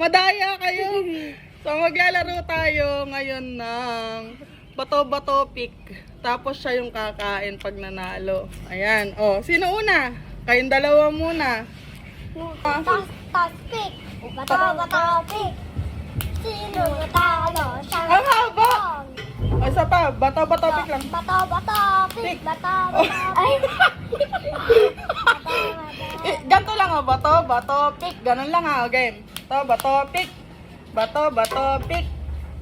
Madaya kayo. So maglalaro tayo ngayon ng bato-bato pick. Tapos siya yung kakain pag nanalo. Ayan. Oh, sino una? Kayong dalawa muna. Tas pick. Bato-bato pick. Sino natalo? Siya Ang haba. O, isa pa. Bato-bato pick lang. Bato-bato pick. Bato-bato Ay. Ganito lang oh. Bato-bato pick. Ganun lang ah. Game. Bato-bato pick. Bato-bato pick.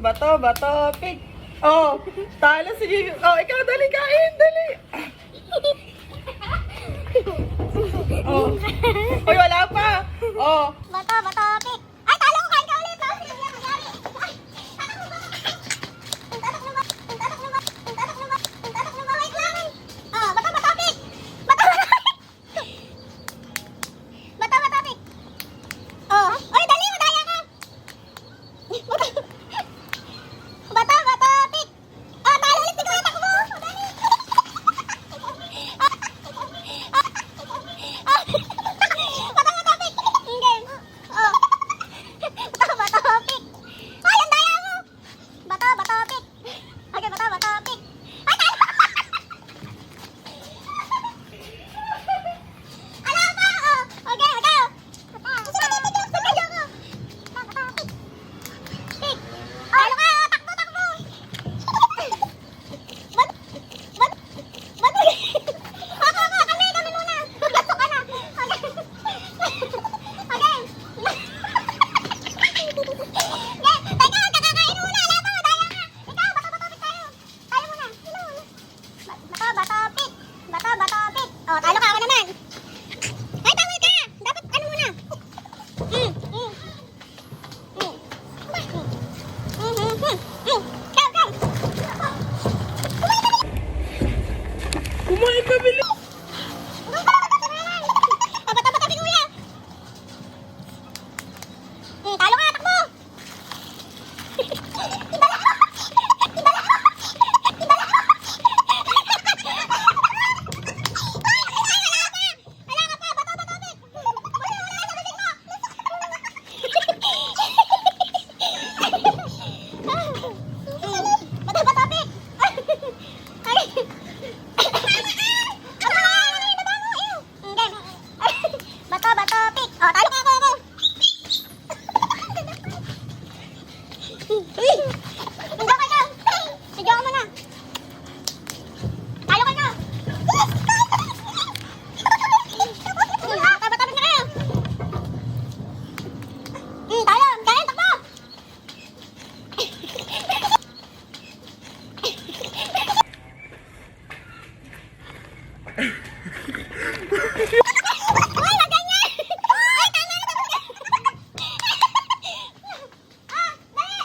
Bato-bato pick. Oh, talo sige. Oh, ikaw dali kain, dali. Oh. Hoy, wala pa. Oh. Bato-bato pick. Ay, talo ko! Kain ka ulit! Sino yan? Nangyari? Ay, tatak mo ba? Wait lang! Oh, bato-bato pick! Bato-bato pick! Oh, oy, dali! Madaya ka! Bato-bato pick! Oh, talo ulit! Ikaw atak mo! Dali! Bato-bato pick! Game! Oh! Bato-bato pick! Ay, ang daya mo! Bato-bato pick! Okay, bato-bato pick! Ay, talo! Ala pa! Oh! Okay, ikaw! Susunod sa kayo ko! Bato-bato pick! Pick! Talo ka! Takbo, takbo! Ba't? Ako, kami muna! Pasok ka na! Okay! Okay! Teka, kakakain muna! Ala pa, madaya ka! Ikaw, bato-bato pick tayo! Tayo muna! Sino muna? Bato-bato pick! Bato-bato pick! Oh, talo ka ako naman! Ay, tawid ka! Dapat ano muna? Go! Kumain ka, Bili. Bato-bato pick, kuya! Talo ka! Takbo! Wala ka pa! Bato-bato pick! Wala sa bibig mo! Bato-bato pick! Ay! Bato-bato pick! Oh, talo ka ako! Uy! Hindi ka na! Sige ako muna! Talo ka na! Bato-bato pick na kayo! Talo! Kain! Takbo! Uy! Wag ganyan! Ay! Tama na! Ah! Dali!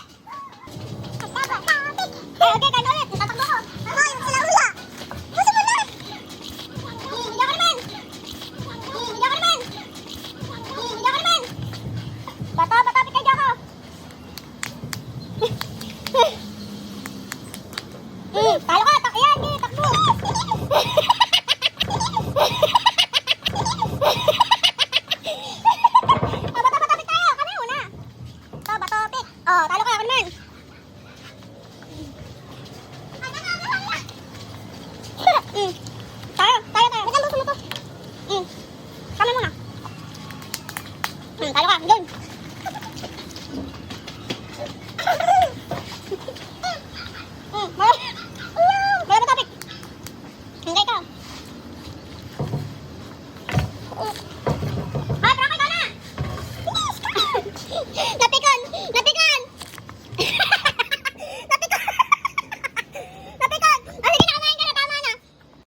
Bato-bato pick! Okay, kain ulit! Tatakbo ko! Ay! Sila ula! Gusto mo na! Hindi ako naman! Bato-bato pick kayo ako! Talo ka! Ayan! Hindi! Takbo! Bato-bato pick tayo! Kami una! Bato-bato pick! Oh, talo ka ako naman! Tayo! Ba't ang buso mo to? Kami muna! Talo ka! Doon! Bato-bato pick! Hanggang ikaw!